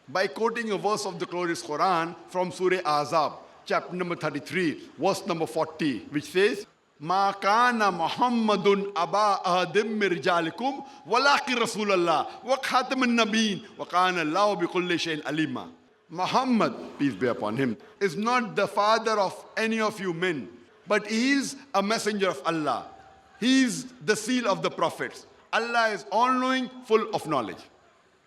by quoting a verse of the glorious Quran from Surah Ahzab, chapter number 33, verse number 40, which says, Ma kana Muhammadun aba ahadim min rijalikum walakin Rasulallah wa khatamun nabiyyin wa kana Allahu bi kulli shay'in alima. Muhammad, peace be upon him, is not the father of any of you men, but he is a messenger of Allah. He is the seal of the prophets. Allah is all-knowing, full of knowledge.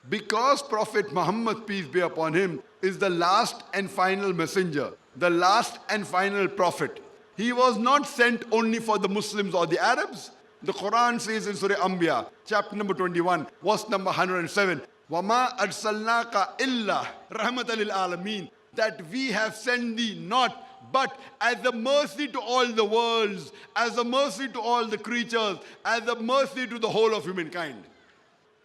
Because Prophet Muhammad, peace be upon him, is the last and final messenger, the last and final prophet, he was not sent only for the Muslims or the Arabs. The Quran says in Surah Anbiya, chapter number 21, verse number 107, وَمَا أَرْسَلْنَاكَ إِلَّا رَحْمَةً لِلْعَالَمِينَ, that we have sent thee not but as a mercy to all the worlds, as a mercy to all the creatures, as a mercy to the whole of humankind.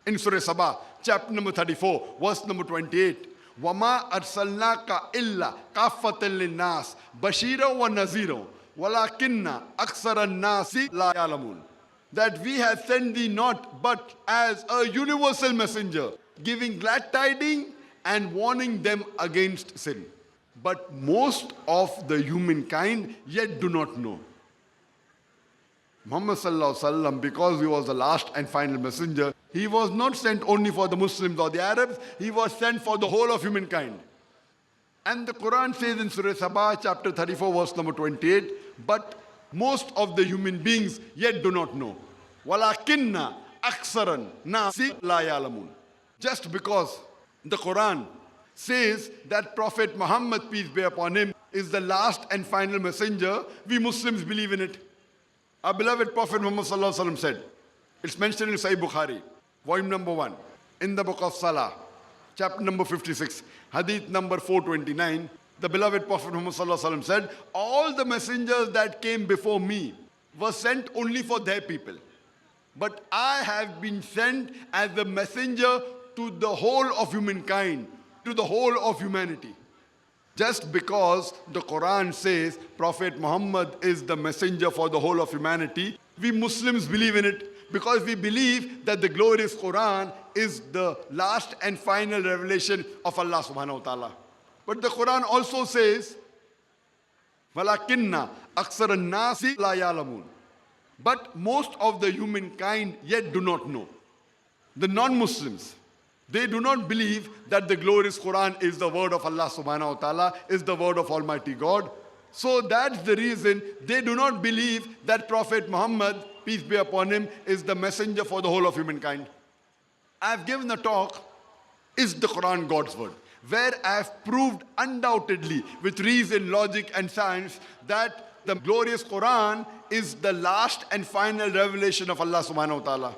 In Surah Sabah, chapter number 34, verse number 28, وَمَا أَرْسَلْنَاكَ إِلَّا كَافَّةً لِلنَّاسِ بَشِيرًا وَنَذِيرًا وَلَكِنَّ أَكْثَرَ النَّاسِ لَا يَعْلَمُونَ, that we have sent thee not but as a universal messenger, giving glad tidings and warning them against sin. But most of the humankind yet do not know. Muhammad sallallahu alaihi wasallam, because he was the last and final messenger, he was not sent only for the Muslims or the Arabs, he was sent for the whole of humankind. And the Quran says in Surah Sabah, chapter 34, verse number 28, but most of the human beings yet do not know. وَلَكِنَّ أَكْثَرَ النَّاسِ لَا يَعْلَمُونَ. Just because the Quran says that Prophet Muhammad, peace be upon him, is the last and final messenger, we Muslims believe in it. Our beloved Prophet Muhammad sallallahu alaihi wasallam said, it's mentioned in Sahih Bukhari, volume number 1, in the book of Salah, chapter number 56, hadith number 429, the beloved Prophet Muhammad sallallahu alaihi wasallam said, all the messengers that came before me were sent only for their people. But I have been sent as the messenger to the whole of humankind, to the whole of humanity. Just because the Quran says Prophet Muhammad is the messenger for the whole of humanity, we Muslims believe in it because we believe that the glorious Quran is the last and final revelation of Allah subhanahu wa ta'ala. But the Quran also says, وَلَكِنَّ أَكْثَرَ النَّاسِ لَا يَعْلَمُونَ. But most of the humankind yet do not know. The non-Muslims, they do not believe that the glorious Quran is the word of Allah subhanahu wa ta'ala, is the word of Almighty God. So that's the reason they do not believe that Prophet Muhammad, peace be upon him, is the messenger for the whole of humankind. I've given a talk, Is the Quran God's word?, where I've proved undoubtedly with reason, logic and science that the glorious Quran is the last and final revelation of Allah subhanahu wa ta'ala.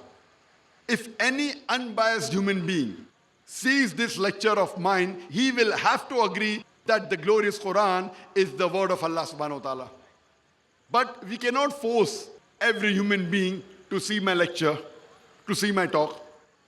If any unbiased human being sees this lecture of mine, he will have to agree that the glorious Quran is the word of Allah subhanahu wa ta'ala. But we cannot force every human being to see my lecture, to see my talk.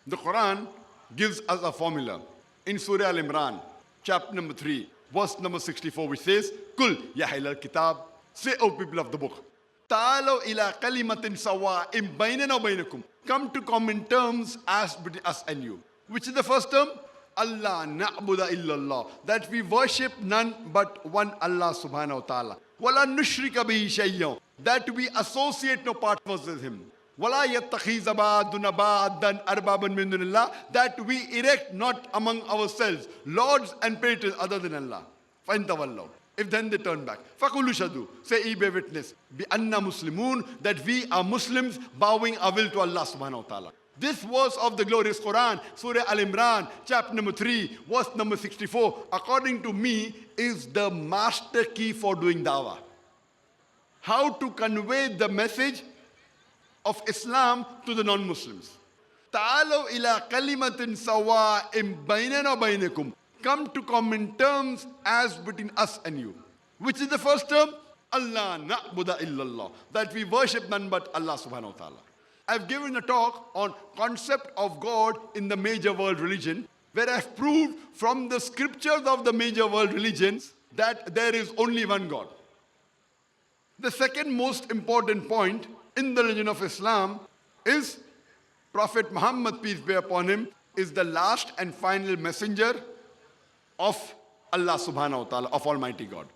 The Quran gives us a formula in Surah Al-Imran, chapter number 3, verse number 64, which says, Kul ya ahlal kitab, say, O people of the book, ta'alaw ila kalimatin sawa'im baynana wa baynakum, come to common terms as between us and you. Which is the first term? Allah na'buda illallah, that we worship none but one Allah subhanahu wa ta'ala. Wala nushrika bihi shay'an, that we associate no partners with him. Wala yattakhiza ba'duna ba'dan arbaban min dunillah, that we erect not among ourselves lords and patrons other than Allah. Fa in tawallaw, if then they turn back, faqulu shadu, say ye bear witness, bi anna muslimun, that we are Muslims bowing our will to Allah subhanahu wa ta'ala. This verse of the glorious Quran, Surah Al-Imran, chapter number 3, verse number 64, according to me, is the master key for doing dawah. How to convey the message of Islam to the non-Muslims. Ta'alaw ila kalimatin sawa'im baynana wa baynakum, come to common terms as between us and you. Which is the first term? Allah na'buda illallah, that we worship none but Allah subhanahu wa ta'ala. I've given a talk on concept of God in the major world religion, where I've proved from the scriptures of the major world religions that there is only one God. The second most important point in the religion of Islam is Prophet Muhammad, peace be upon him, is the last and final messenger, of Allah subhanahu wa ta'ala, of Almighty God.